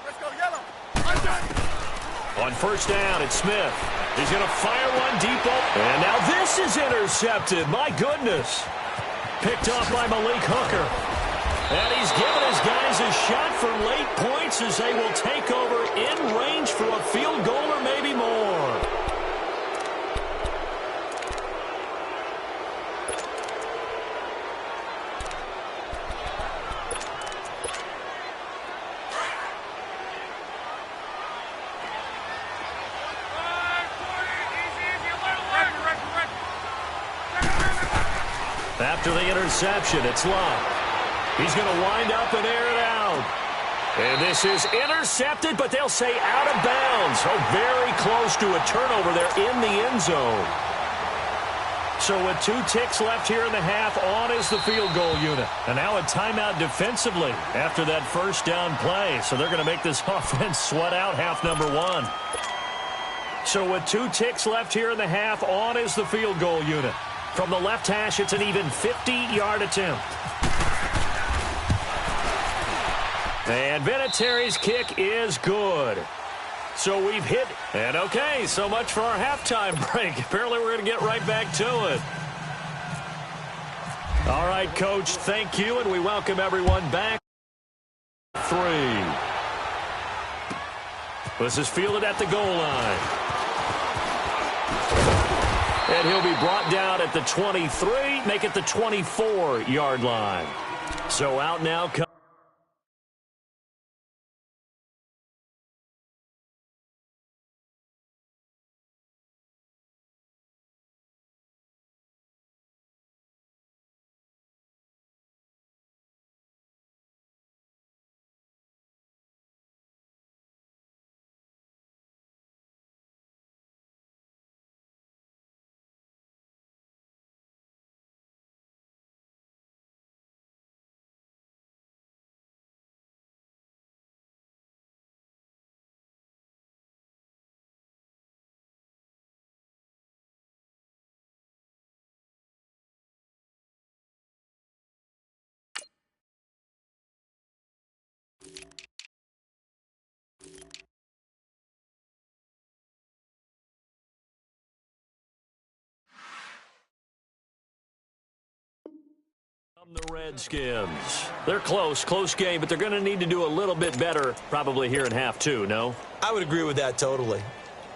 Let's go, yellow. On first down, it's Smith. He's going to fire one deep. And now this is intercepted. My goodness. Picked off by Malik Hooker. And he's given his guys a shot for late points as they will take over in range for a field goal or maybe more. After the interception, it's Love. He's going to wind up and air it out. And this is intercepted, but they'll say out of bounds. Oh, very close to a turnover there in the end zone. So with 2 ticks left here in the half, on is the field goal unit. And now a timeout defensively after that first down play. So they're going to make this offense sweat out half number 1. So with 2 ticks left here in the half, on is the field goal unit. From the left hash, it's an even 50-yard attempt. And Vinatieri's kick is good. So we've hit. And okay, so much for our halftime break. Apparently we're going to get right back to it. All right, Coach, thank you, and we welcome everyone back. 3. This is fielded at the goal line. And he'll be brought down at the 23, make it the 24-yard line. So out now comes the Redskins. They're close game, but they're going to need to do a little bit better probably here in half 2, no? I would agree with that totally.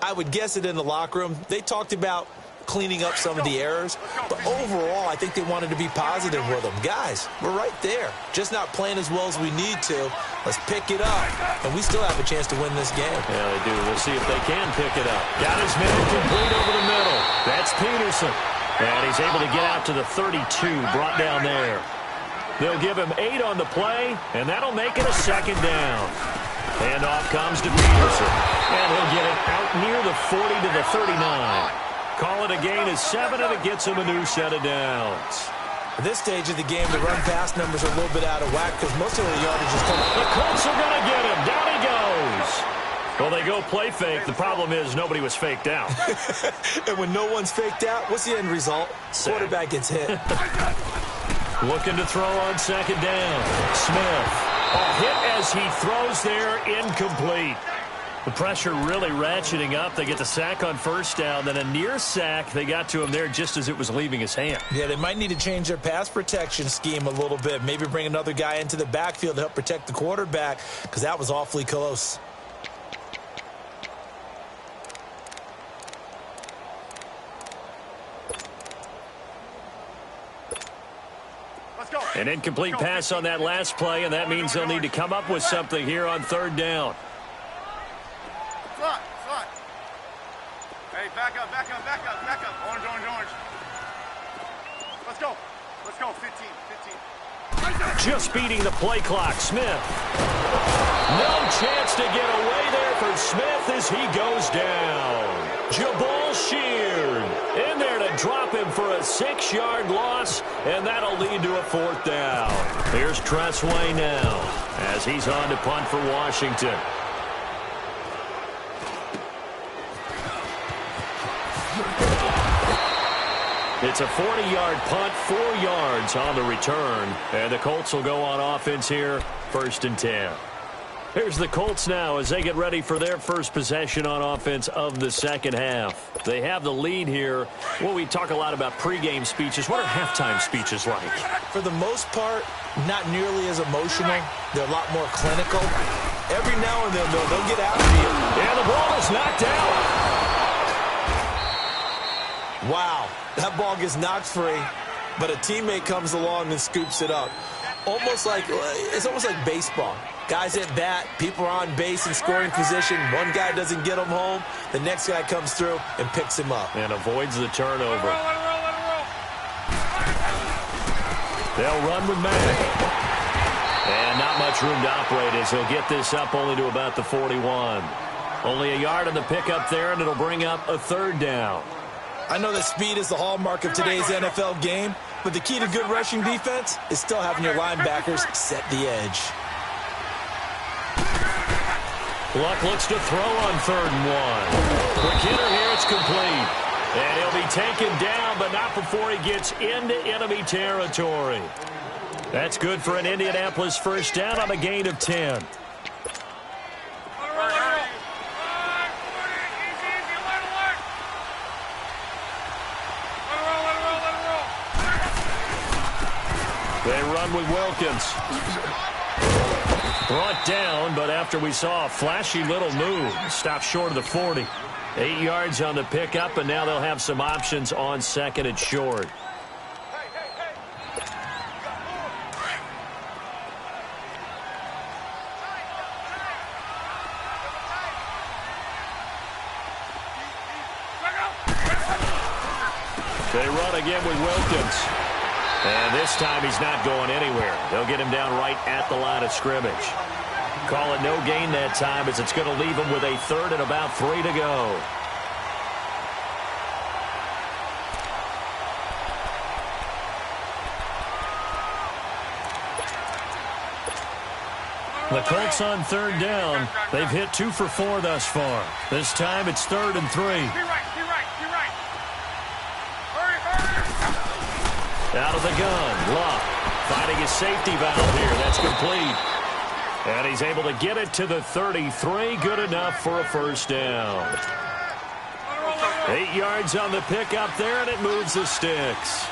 I would guess it in the locker room. They talked about cleaning up some of the errors, but overall, I think they wanted to be positive with them. Guys, we're right there. Just not playing as well as we need to. Let's pick it up, and we still have a chance to win this game. Yeah, they do. We'll see if they can pick it up. Got his man complete over the middle. That's Peterson. And he's able to get out to the 32, brought down there. They'll give him 8 on the play, and that'll make it a second down. Handoff comes to Peterson, and he'll get it out near the 40 to the 39. Call it a gain of 7, and it gets him a new set of downs. At this stage of the game, the run-pass numbers are a little bit out of whack because most of the yardage is coming. The Colts are going to get him. Down he goes. Well, they go play fake. The problem is nobody was faked out. And when no one's faked out, what's the end result? Quarterback gets hit. Looking to throw on second down. Smith. A hit as he throws there, incomplete. The pressure really ratcheting up. They get the sack on first down, then a near sack. They got to him there just as it was leaving his hand. Yeah, they might need to change their pass protection scheme a little bit. Maybe bring another guy into the backfield to help protect the quarterback because that was awfully close. An incomplete pass on that last play, and that means they'll need to come up with something here on third down. Slot. Hey, back up. Orange. Let's go, 15. Just beating the play clock, Smith. No chance to get away there for Smith as he goes down. Jabal Sheard in there to drop him for a 6-yard loss, and that'll lead to a fourth down. Here's Tressway now as he's on to punt for Washington. It's a 40-yard punt, 4 yards on the return. And the Colts will go on offense here, 1st and 10. Here's the Colts now as they get ready for their first possession on offense of the second half. They have the lead here. Well, we talk a lot about pregame speeches. What are halftime speeches like? For the most part, not nearly as emotional. They're a lot more clinical. Every now and then, though, they'll get out of here. And the ball is knocked out. Wow, that ball gets knocked free, but a teammate comes along and scoops it up. It's almost like baseball. Guys at bat, people are on base in scoring position. One guy doesn't get him home. The next guy comes through and picks him up. And avoids the turnover. They'll run with Mack. And not much room to operate as he'll get this up only to about the 41. Only a yard on the pickup there, and it'll bring up a 3rd down. I know that speed is the hallmark of today's NFL game, but the key to good rushing defense is still having your linebackers set the edge. Luck looks to throw on 3rd and 1. Quick hitter here, it's complete. And he'll be taken down, but not before he gets into enemy territory. That's good for an Indianapolis 1st down on a gain of 10. They run with Wilkins. Brought down, but after we saw a flashy little move, stopped short of the 40. 8 yards on the pickup, and now they'll have some options on 2nd and short. They run again with Wilkins. And this time he's not going anywhere. They'll get him down right at the line of scrimmage. Call it no gain that time as it's going to leave him with a 3rd and about 3 to go. The Colts on 3rd down. They've hit 2 for 4 thus far. This time it's 3rd and 3. Out of the gun, Luck finding his safety valve here. That's complete. And he's able to get it to the 33. Good enough for a 1st down. 8 yards on the pickup there, and it moves the sticks.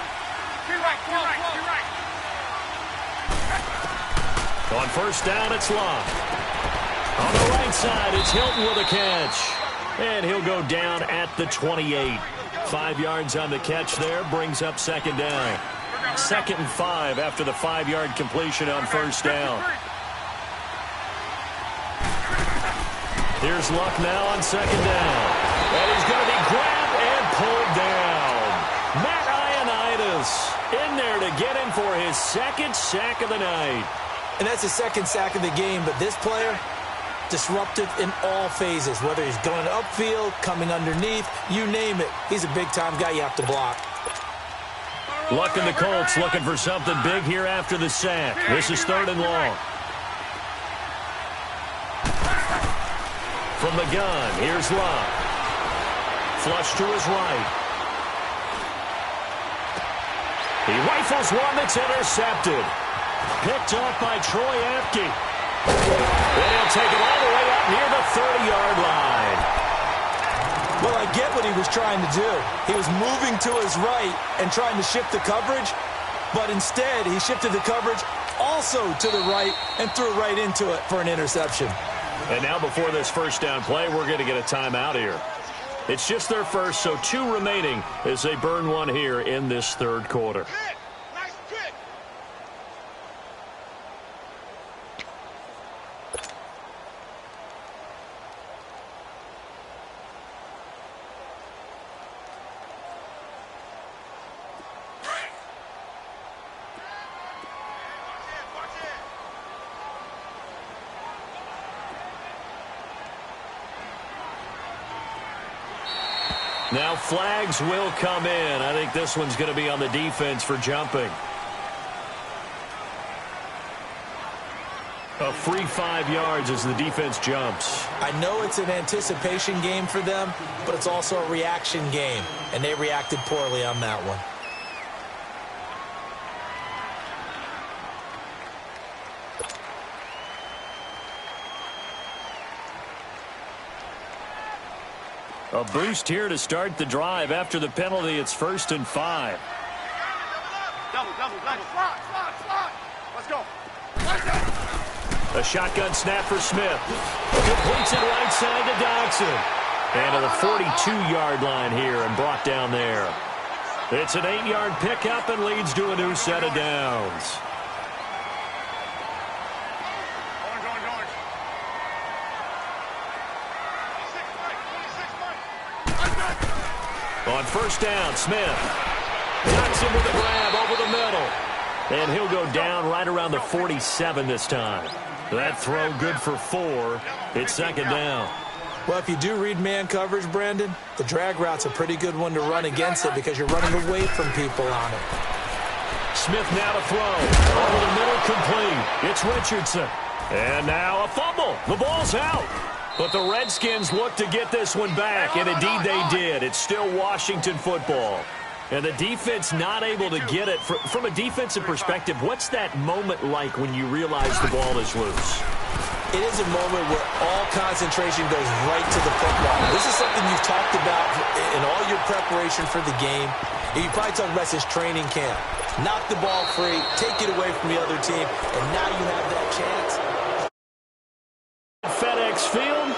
On 1st down, it's Luck. On the right side, it's Hilton with a catch. And he'll go down at the 28. 5 yards on the catch there, brings up 2nd down. 2nd and 5 after the 5-yard completion on 1st down. Here's Luck now on 2nd down. And he's going to be grabbed and pulled down. Matt Ioannidis in there to get him for his 2nd sack of the night. And that's his 2nd sack of the game, but this player, disruptive in all phases, whether he's going upfield, coming underneath, you name it. He's a big-time guy you have to block. Luck and the Colts looking for something big here after the sack. This is 3rd and long. From the gun, here's Luck. Flush to his right. He rifles one that's intercepted. Picked up by Troy Apke. And he'll take it all the way up near the 30-yard line. Well, I get what he was trying to do. He was moving to his right and trying to shift the coverage, but instead he shifted the coverage also to the right and threw right into it for an interception. And now before this 1st down play, we're going to get a timeout here. It's just their first, so 2 remaining as they burn one here in this 3rd quarter. Now flags will come in. I think this one's going to be on the defense for jumping. A free 5 yards as the defense jumps. I know it's an anticipation game for them, but it's also a reaction game, and they reacted poorly on that one. A boost here to start the drive. After the penalty, it's 1st and 5. Double. Slot. Let's go. A shotgun snap for Smith. Completes it right side to Dodson. And to the 42-yard line here and brought down there. It's an 8-yard pickup and leads to a new set of downs. On 1st down, Smith. Dodson with a grab over the middle. And he'll go down right around the 47 this time. That throw good for 4. It's 2nd down. Well, if you do read man coverage, Brandon, the drag route's a pretty good one to run against it because you're running away from people on it. Smith now to throw. Over the middle, complete. It's Richardson. And now a fumble. The ball's out. But the Redskins look to get this one back, and indeed they did. It's still Washington football. And the defense not able to get it. From a defensive perspective, what's that moment like when you realize the ball is loose? It is a moment where all concentration goes right to the football. This is something you've talked about in all your preparation for the game. And you probably talked about since training camp. Knock the ball free, take it away from the other team, and now you have that chance. FedEx Field.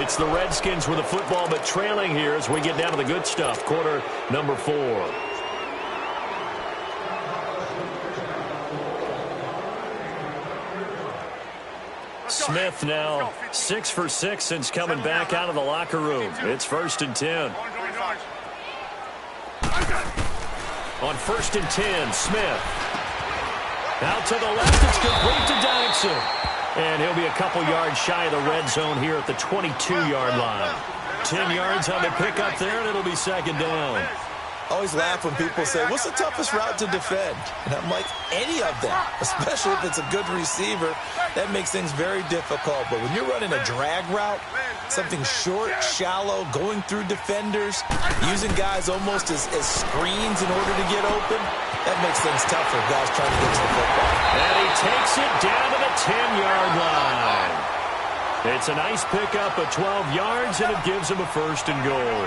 It's the Redskins with the football, but trailing here as we get down to the good stuff. Quarter number 4. Smith now 6 for 6 since coming back out of the locker room. It's 1st and 10. On 1st and 10, Smith. Out to the left, it's complete to Dodson. And he'll be a couple yards shy of the red zone here at the 22-yard line. 10 yards on the pickup there, and it'll be 2nd down. I always laugh when people say, what's the toughest route to defend? And I'm like, any of them, especially if it's a good receiver. That makes things very difficult. But when you're running a drag route, something short, shallow, going through defenders, using guys almost as screens in order to get open, that makes things tough for guys trying to get to the football. And he takes it down to the 10-yard line. It's a nice pickup of 12 yards, and it gives him a 1st and goal.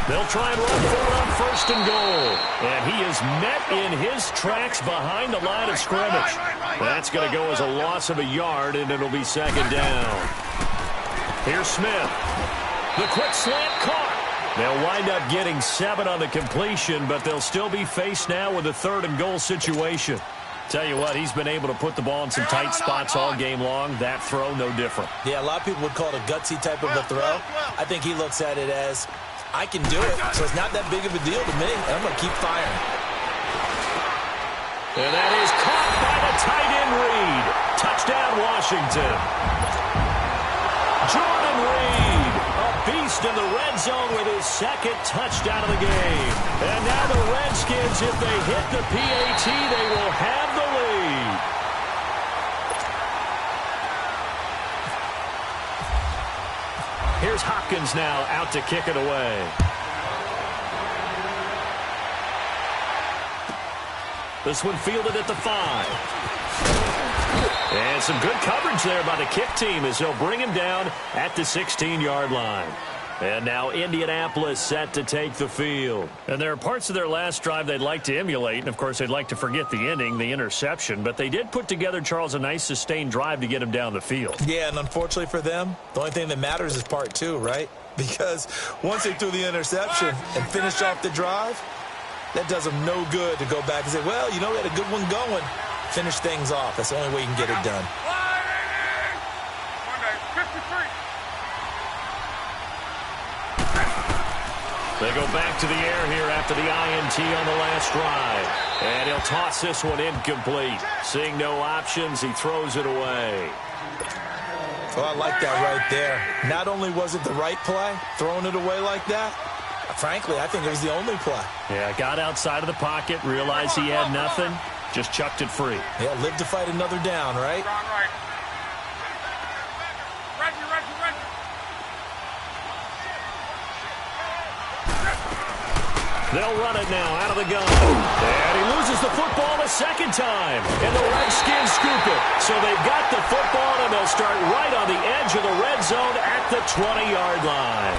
They'll try and run for it on 1st and goal. And he is met in his tracks behind the line of scrimmage. That's going to go as a loss of a yard, and it'll be 2nd down. Here's Smith. The quick slant caught. They'll wind up getting 7 on the completion, but they'll still be faced now with a 3rd and goal situation. Tell you what, he's been able to put the ball in some tight spots all game long. That throw, no different. Yeah, a lot of people would call it a gutsy type of a throw. I think he looks at it as, I can do it, so it's not that big of a deal to me, and I'm going to keep firing. And that is caught by the tight end Reed. Touchdown, Washington. Jordan Reed, a beast in the red zone with his 2nd touchdown of the game. And now the Redskins, if they hit the PAT, they will have the lead. Here's Hopkins now out to kick it away. This one fielded at the 5. And some good coverage there by the kick team as they'll bring him down at the 16-yard line. And now Indianapolis set to take the field. And there are parts of their last drive they'd like to emulate. And, of course, they'd like to forget the ending, the interception. But they did put together, Charles, a nice sustained drive to get him down the field. Yeah, and unfortunately for them, the only thing that matters is part 2, right? Because once they threw the interception and finished off the drive, that does them no good to go back and say, well, you know, we had a good one going. Finish things off. That's the only way you can get it done. They go back to the air here after the INT on the last drive. And he'll toss this one incomplete. Seeing no options, he throws it away. Well, I like that right there. Not only was it the right play, throwing it away like that, frankly, I think it was the only play. Yeah, got outside of the pocket, realized he had nothing, just chucked it free. Yeah, live to fight another down, right? They'll run it now out of the gun. And he loses the football a second time. And the Redskins scoop it. So they've got the football, and they'll start right on the edge of the red zone at the 20-yard line.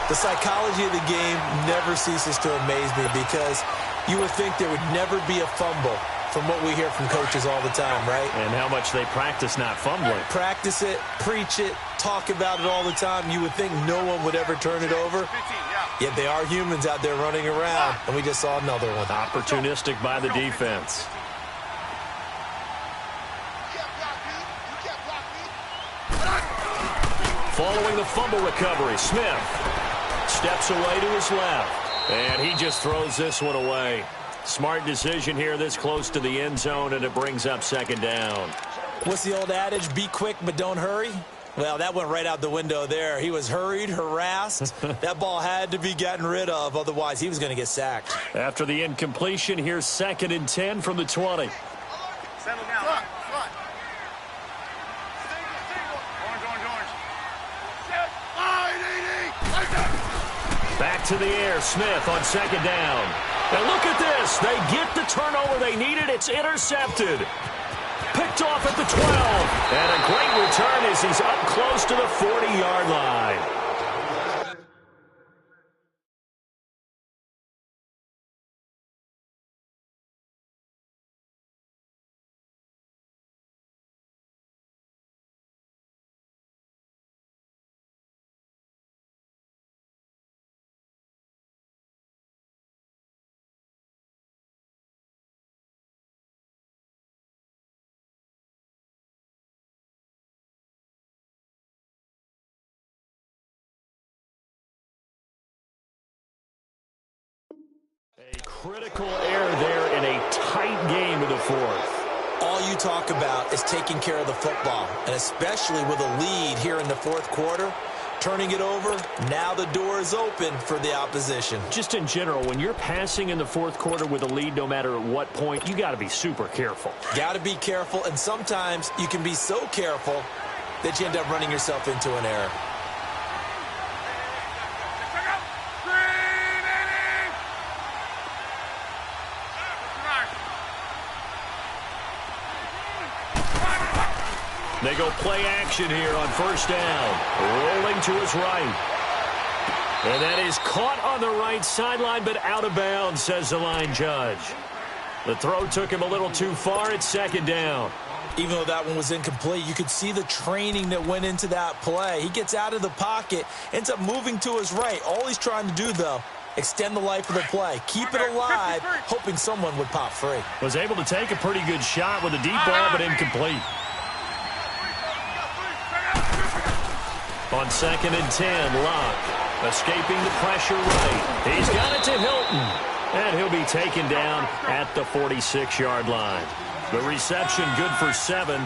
The psychology of the game never ceases to amaze me because you would think there would never be a fumble from what we hear from coaches all the time, right? And how much they practice not fumbling. Practice it, preach it, talk about it all the time. You would think no one would ever turn it over. Yet they are humans out there running around, and we just saw another one. Opportunistic by the defense. Following the fumble recovery, Smith steps away to his left, and he just throws this one away. Smart decision here this close to the end zone, and it brings up second down. What's the old adage? Be quick, but don't hurry. Well, that went right out the window there. He was hurried, harassed. That ball had to be gotten rid of, otherwise he was going to get sacked. After the incompletion, here's 2nd and 10 from the 20. Settle down. Orange. Back to the air, Smith on 2nd down. And look at this. They get the turnover they needed. It's intercepted. Picked off at the 12. And a great return as he's up close to the 40-yard line. A critical error there in a tight game in the fourth. All you talk about is taking care of the football, and especially with a lead here in the fourth quarter, turning it over, now the door is open for the opposition. Just in general, when you're passing in the fourth quarter with a lead, no matter at what point, you got to be super careful. Got to be careful, and sometimes you can be so careful that you end up running yourself into an error. They go play action here on first down. Rolling to his right. And that is caught on the right sideline, but out of bounds, says the line judge. The throw took him a little too far. It's 2nd down. Even though that one was incomplete, you could see the training that went into that play. He gets out of the pocket, ends up moving to his right. All he's trying to do, though, extend the life of the play. Keep it alive, hoping someone would pop free. Was able to take a pretty good shot with a deep ball, but incomplete. On 2nd and 10, Locke escaping the pressure right. He's got it to Hilton, and he'll be taken down at the 46-yard line. The reception good for 7.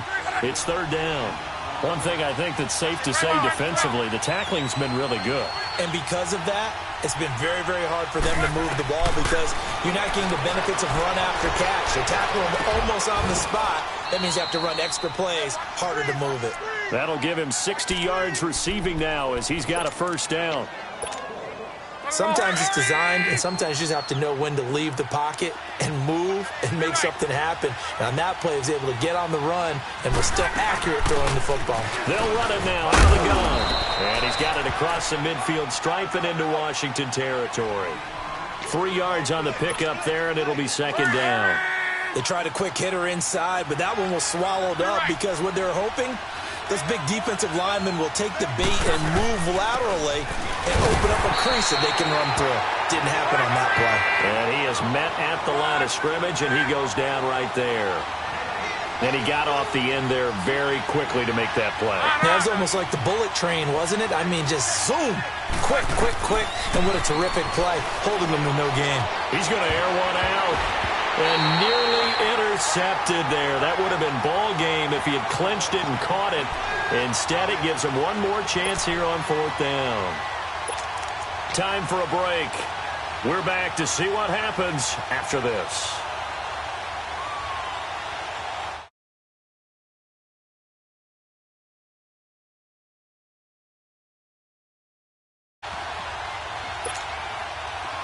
It's 3rd down. One thing I think that's safe to say defensively, the tackling's been really good. And because of that, it's been very, very hard for them to move the ball because you're not getting the benefits of run after catch. They're tackling almost on the spot. That means you have to run extra plays, harder to move it. That'll give him 60 yards receiving now as he's got a first down. Sometimes it's designed, and sometimes you just have to know when to leave the pocket and move and make something happen. And on that play, he was able to get on the run and was still accurate throwing the football. They'll run it now out of the gun. And he's got it across the midfield stripe and into Washington territory. 3 yards on the pickup there, and it'll be 2nd down. They tried a quick hitter inside, but that one was swallowed up because what they're hoping, those big defensive linemen will take the bait and move laterally and open up a crease that they can run through. Didn't happen on that play. And he is met at the line of scrimmage, and he goes down right there. And he got off the end there very quickly to make that play. That was almost like the bullet train, wasn't it? I mean, just zoom. Quick, quick, quick. And what a terrific play, holding them to no gain. He's going to air one out. And nearly intercepted there. That would have been ball game if he had clinched it and caught it. Instead, it gives him one more chance here on 4th down. Time for a break. We're back to see what happens after this.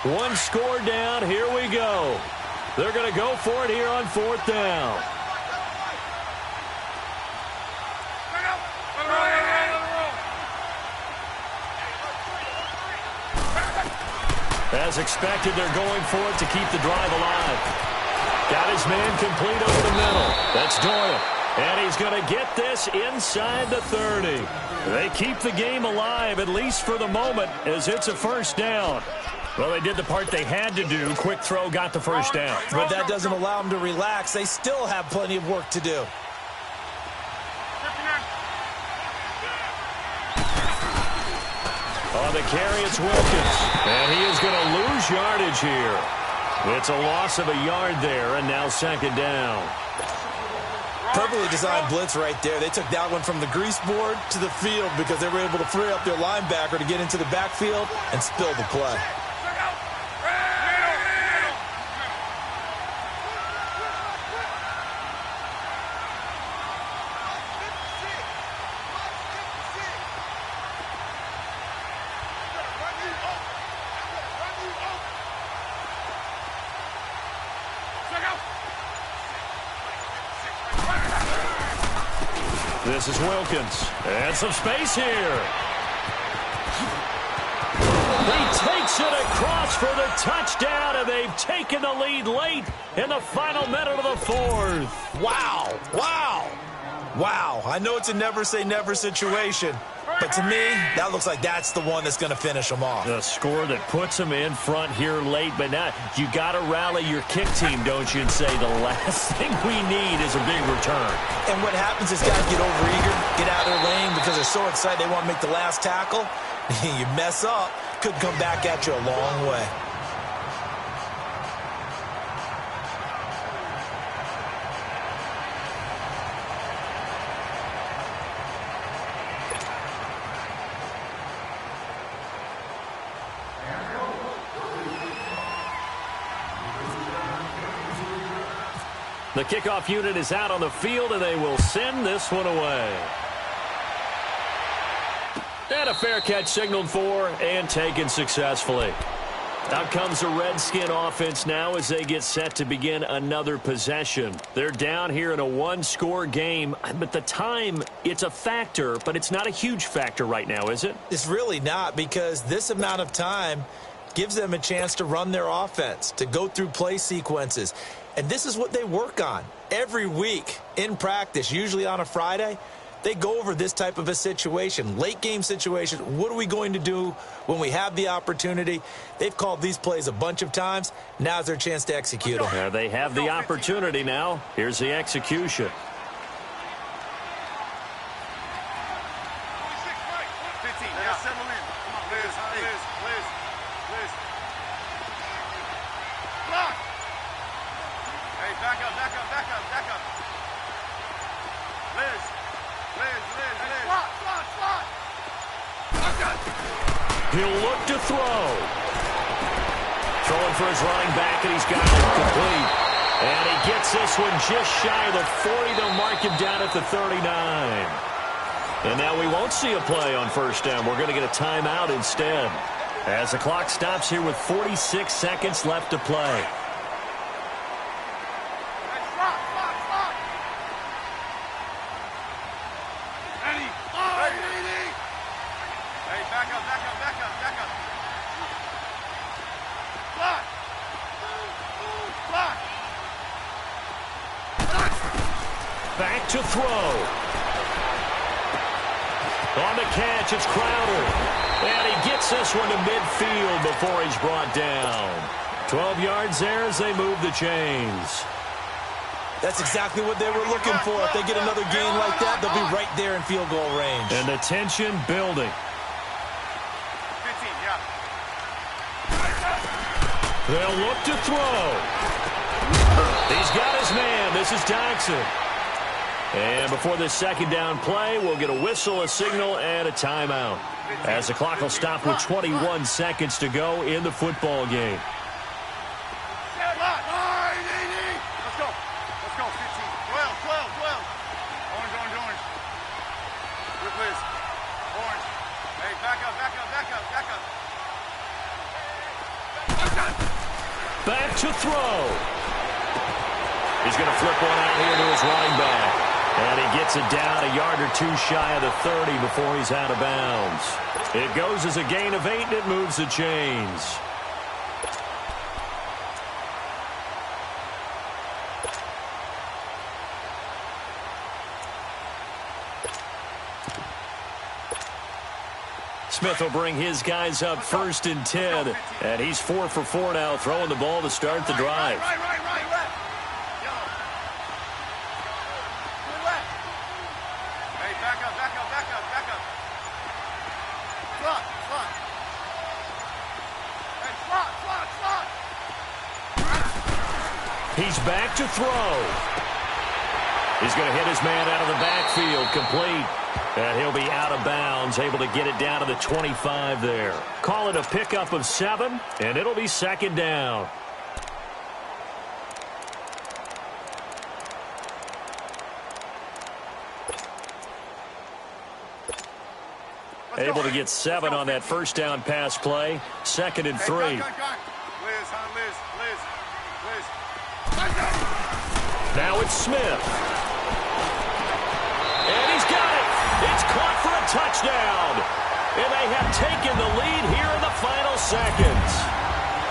One score down. Here we go. They're going to go for it here on 4th down. As expected, they're going for it to keep the drive alive. Got his man complete over the middle. That's Doyle. And he's going to get this inside the 30. They keep the game alive, at least for the moment, as it's a 1st down. Well, they did the part they had to do. Quick throw got the 1st down. But that doesn't allow them to relax. They still have plenty of work to do. On the carry, it's Wilkins. And he is going to lose yardage here. It's a loss of a yard there, and now 2nd down. Perfectly designed blitz right there. They took that one from the grease board to the field because they were able to free up their linebacker to get into the backfield and spill the play. This is Wilkins. And some space here. He takes it across for the touchdown, and they've taken the lead late in the final minute of the 4th. Wow. Wow. Wow. I know it's a never-say-never situation, but to me, that looks like that's the one that's going to finish them off. The score that puts them in front here late, but now you got to rally your kick team, don't you, and say the last thing we need is a big return. And what happens is guys get overeager, get out of their lane because they're so excited they want to make the last tackle. You mess up, could come back at you a long way. The kickoff unit is out on the field, and they will send this one away. And a fair catch signaled for and taken successfully. Out comes the Redskin offense now as they get set to begin another possession. They're down here in a one-score game, but the time, it's a factor, but it's not a huge factor right now, is it? It's really not, because this amount of time gives them a chance to run their offense, to go through play sequences. And this is what they work on every week in practice, usually on a Friday. They go over this type of a situation, late game situation. What are we going to do when we have the opportunity? They've called these plays a bunch of times. Now's their chance to execute them. Yeah, they have the opportunity now. Here's the execution. 15, yeah, settle in. Come on, Liz. Block! Hey, back up. Liz. Slot. He'll look to throw. Throwing for his running back, and he's got it complete. And he gets this one just shy of the 40. They'll mark him down at the 39. And now we won't see a play on 1st down. We're going to get a timeout instead, as the clock stops here with 46 seconds left to play. Back to throw. On the catch, it's Crowder. And he gets this one to midfield before he's brought down. 12 yards there as they move the chains. That's exactly what they were looking for. If they get another gain like that, they'll be right there in field goal range. And the tension building. 15, yeah. They'll look to throw. He's got his man. This is Dodson. And before this 2nd down play, we'll get a whistle, a signal, and a timeout, as the clock will stop with 21 seconds to go in the football game. Let's go, 15. 12. Orange. Good Liz. Orange. Hey, back up. Back to throw. He's going to flip one out here to his running back. And he gets it down a yard or two shy of the 30 before he's out of bounds. It goes as a gain of 8, and it moves the chains. Smith will bring his guys up 1st and 10. And he's 4 for 4 now, throwing the ball to start the drive. Right, left. Yellow. Left. Hey, back up. Slot. Hey, slot. He's back to throw. He's going to hit his man out of the backfield, complete. And he'll be out of bounds, able to get it down to the 25 there. Call it a pickup of 7, and it'll be 2nd down. Able to get 7 on that 1st down pass play. 2nd and 3. Liz. Now it's Smith. And he's got it. It's caught for a touchdown. And they have taken the lead here in the final seconds.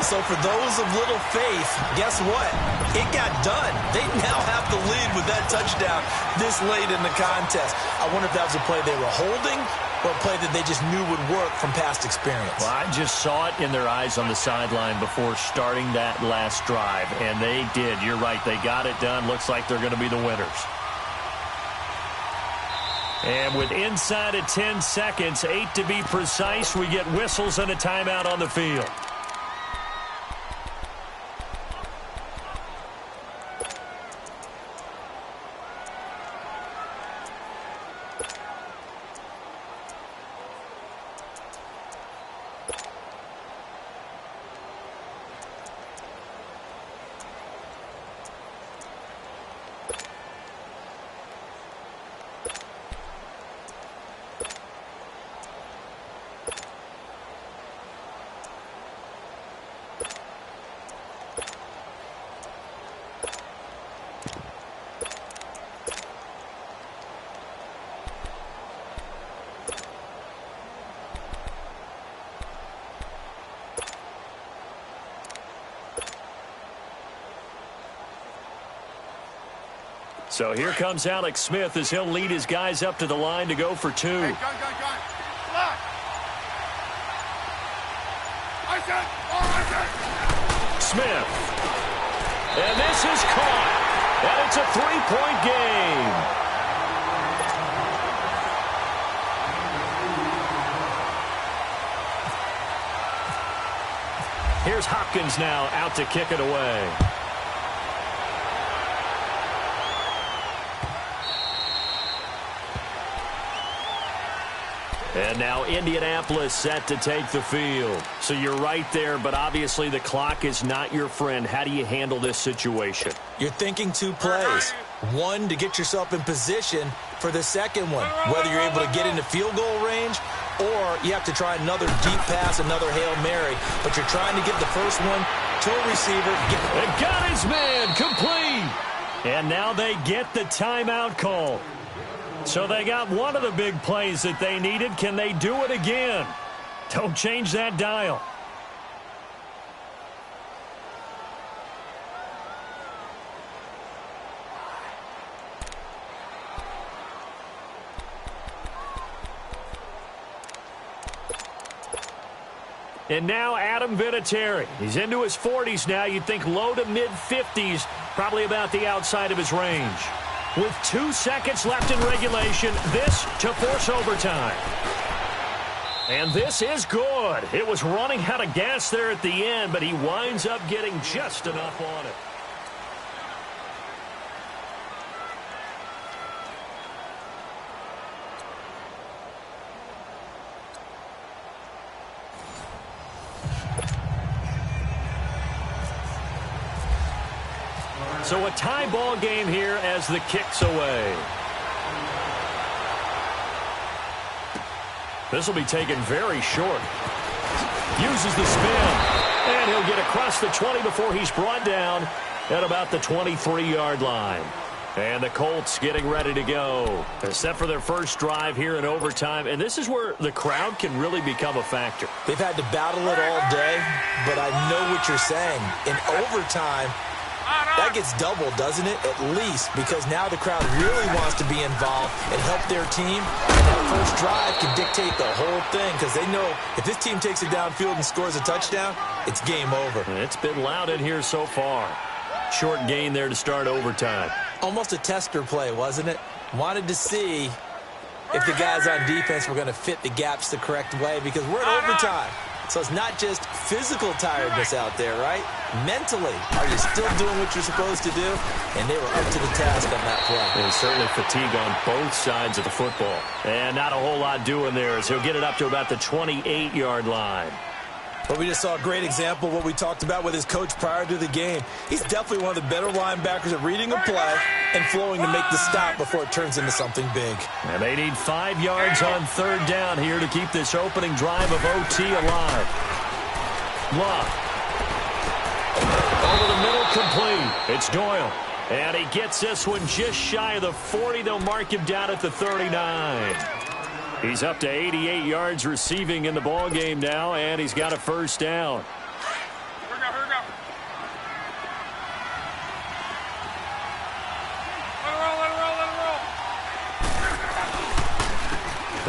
So for those of little faith, guess what? It got done. They now have the lead with that touchdown this late in the contest. I wonder if that was a play they were holding or a play that they just knew would work from past experience. Well, I just saw it in their eyes on the sideline before starting that last drive, and they did. You're right. They got it done. Looks like they're going to be the winners. And with inside of 10 seconds, 8 to be precise, we get whistles and a timeout on the field. So here comes Alex Smith as he'll lead his guys up to the line to go for 2. Hey, gun. Block. Smith. And this is caught. And it's a 3-point game. Here's Hopkins now out to kick it away. And now Indianapolis set to take the field. So you're right there, but obviously the clock is not your friend. How do you handle this situation? You're thinking 2 plays. One, to get yourself in position for the second one, whether you're able to get into field goal range or you have to try another deep pass, another Hail Mary. But you're trying to get the first one to a receiver. And got his man complete. And now they get the timeout call. So they got one of the big plays that they needed. Can they do it again? Don't change that dial. And now Adam Vinatieri. He's into his 40s now. You'd think low to mid-50s, probably about the outside of his range. With 2 seconds left in regulation, this to force overtime. And this is good. It was running out of gas there at the end, but he winds up getting just enough on it. So a tie ball game here as the kick's away. This will be taken very short. Uses the spin. And he'll get across the 20 before he's brought down at about the 23-yard line. And the Colts getting ready to go. Set for their first drive here in overtime. And this is where the crowd can really become a factor. They've had to battle it all day, but I know what you're saying. In overtime, that gets doubled, doesn't it? At least, because now the crowd really wants to be involved and help their team. And that first drive can dictate the whole thing because they know if this team takes it downfield and scores a touchdown, it's game over. It's been loud in here so far. Short gain there to start overtime. Almost a tester play, wasn't it? Wanted to see if the guys on defense were going to fit the gaps the correct way because we're in overtime. So it's not just physical tiredness out there, right? Mentally, are you still doing what you're supposed to do? And they were up to the task on that play. And certainly fatigue on both sides of the football. And not a whole lot doing there as he'll get it up to about the 28-yard line. But we just saw a great example of what we talked about with his coach prior to the game. He's definitely one of the better linebackers at reading a play and flowing to make the stop before it turns into something big. And they need 5 yards on third down here to keep this opening drive of OT alive. Love. Over the middle, complete. It's Doyle. And he gets this one just shy of the 40. They'll mark him down at the 39. He's up to 88 yards receiving in the ball game now, and he's got a first down. Here we go, here we go. Let it roll, let it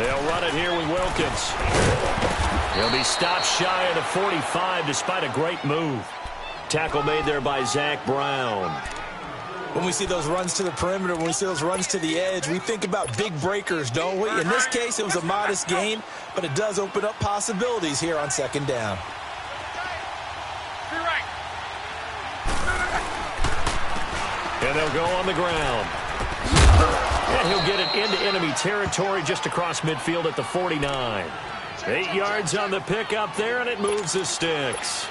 roll. They'll run it here with Wilkins. He'll be stopped shy of the 45 despite a great move. Tackle made there by Zach Brown. When we see those runs to the perimeter, when we see those runs to the edge, we think about big breakers, don't we? In this case, it was a modest gain, but it does open up possibilities here on second down. And they'll go on the ground. And he'll get it into enemy territory just across midfield at the 49. 8 yards on the pickup there, and it moves the sticks.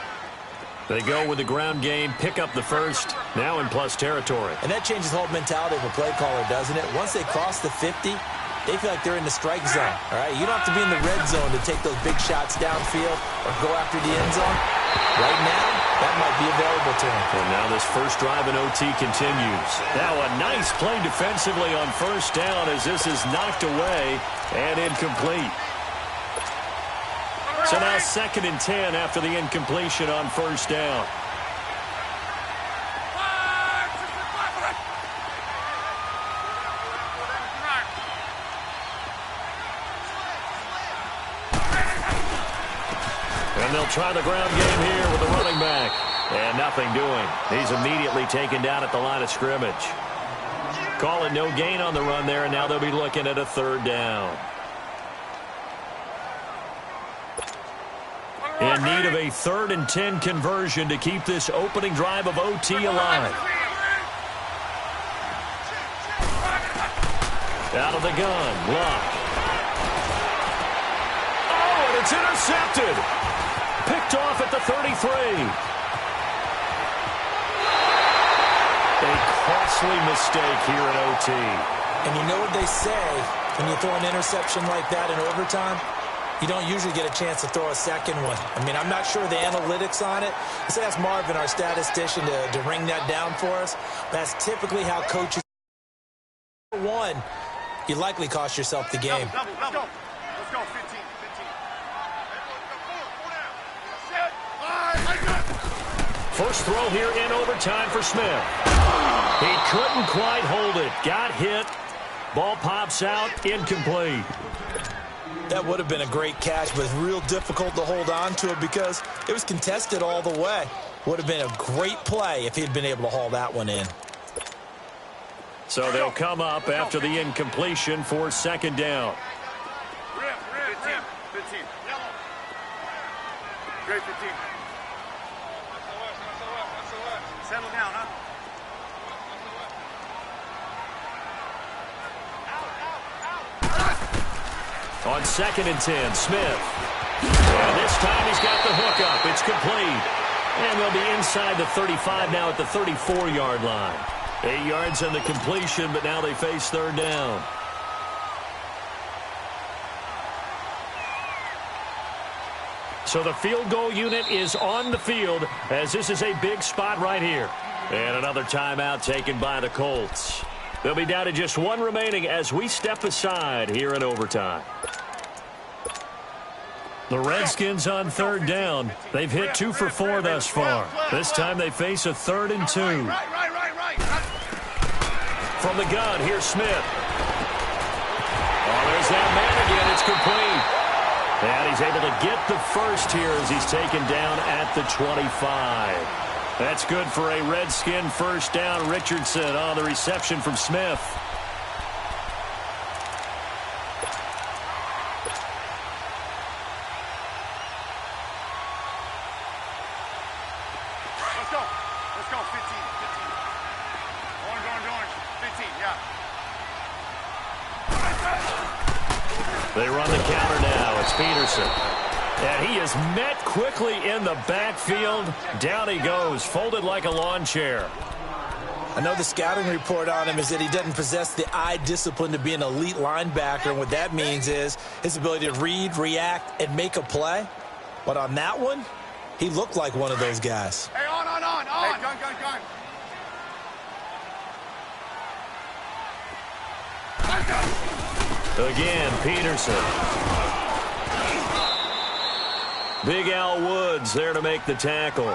They go with the ground game, pick up the first, now in plus territory. And that changes the whole mentality of a play caller, doesn't it? Once they cross the 50, they feel like they're in the strike zone, all right? You don't have to be in the red zone to take those big shots downfield or go after the end zone. Right now, that might be available to them. And now this first drive in OT continues. Now a nice play defensively on first down as this is knocked away and incomplete. So now 2nd and 10 after the incompletion on first down. And they'll try the ground game here with the running back. And nothing doing. He's immediately taken down at the line of scrimmage. Call it no gain on the run there, and now they'll be looking at a third down. In need of a 3rd and 10 conversion to keep this opening drive of OT alive. Out of the gun, Luck. Oh, and it's intercepted. Picked off at the 33. A costly mistake here in OT. And you know what they say when you throw an interception like that in overtime? You don't usually get a chance to throw a second one. I mean, I'm not sure the analytics on it. Let's ask Marvin, our statistician, to ring that down for us. That's typically how coaches... One, you likely cost yourself the game. Double. Let's go. Let's go, 15. First throw here in overtime for Smith. He couldn't quite hold it. Got hit. Ball pops out. Incomplete. That would have been a great catch, but it's real difficult to hold on to it because it was contested all the way. Would have been a great play if he'd been able to haul that one in. So they'll come up after the incompletion for 2nd down. 15. Great 15. Settle down, huh? On 2nd and 10, Smith. And this time he's got the hook up. It's complete. And they'll be inside the 35 now at the 34-yard line. 8 yards on the completion, but now they face 3rd down. So the field goal unit is on the field as this is a big spot right here. And another timeout taken by the Colts. They'll be down to just one remaining as we step aside here in overtime. The Redskins on third down. They've hit 2 for 4 thus far. This time they face a 3rd and 2. From the gun, here's Smith. Oh, there's that man again. It's complete. And he's able to get the first here as he's taken down at the 25. That's good for a Redskin first down. Richardson on the reception from Smith. Let's go, 15. Orange, 15, yeah. They run the counter now. It's Peterson. And he is met quickly in the backfield. Down he goes, folded like a lawn chair. I know the scouting report on him is that he doesn't possess the eye discipline to be an elite linebacker. And what that means is his ability to read, react, and make a play. But on that one, he looked like one of those guys. Hey, on. Hey, gun. Again, Peterson. Big Al Woods there to make the tackle.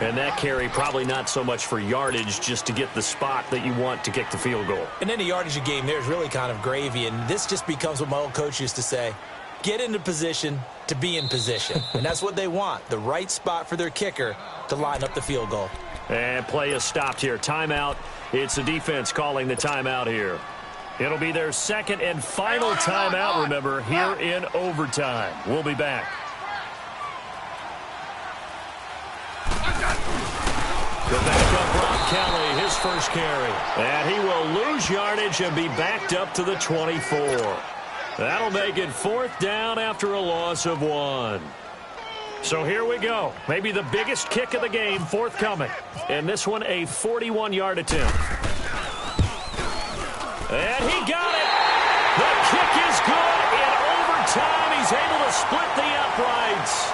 And that carry probably not so much for yardage, just to get the spot that you want to kick the field goal. And then the yardage of game there is really kind of gravy. And this just becomes what my old coach used to say. Get into position to be in position. And that's what they want, the right spot for their kicker to line up the field goal. And play is stopped here. Timeout. It's the defense calling the timeout here. It'll be their second and final timeout, remember, here in overtime. We'll be back. The backup Rob Kelly, his first carry. And he will lose yardage and be backed up to the 24. That'll make it 4th down after a loss of 1. So here we go. Maybe the biggest kick of the game forthcoming. And this one a 41-yard attempt. And he got it. The kick is good. In overtime, he's able to split the uprights.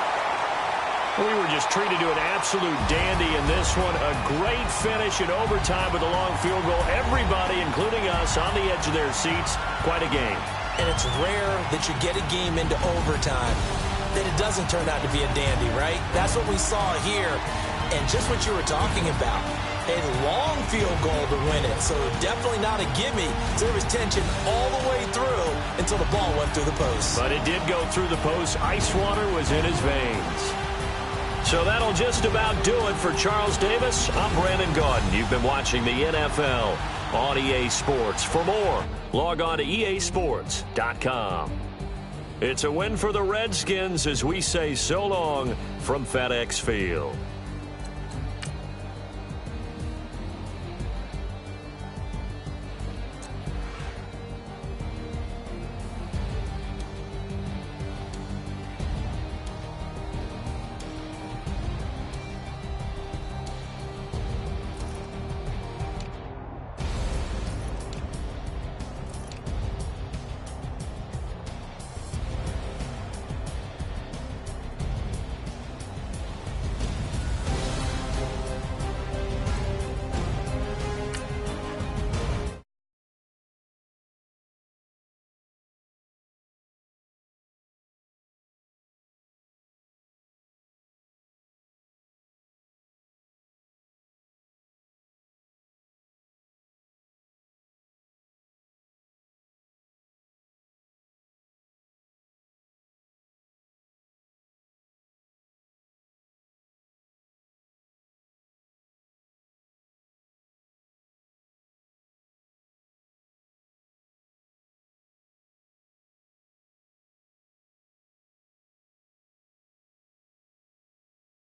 We were just treated to an absolute dandy in this one. A great finish in overtime with a long field goal. Everybody, including us, on the edge of their seats. Quite a game. And it's rare that you get a game into overtime that it doesn't turn out to be a dandy, right? That's what we saw here. And just what you were talking about, a long field goal to win it. So definitely not a gimme. So there was tension all the way through until the ball went through the post. But it did go through the post. Ice water was in his veins. So that'll just about do it for Charles Davis. I'm Brandon Gaudin. You've been watching the NFL on EA Sports. For more, log on to easports.com. It's a win for the Redskins as we say so long from FedEx Field.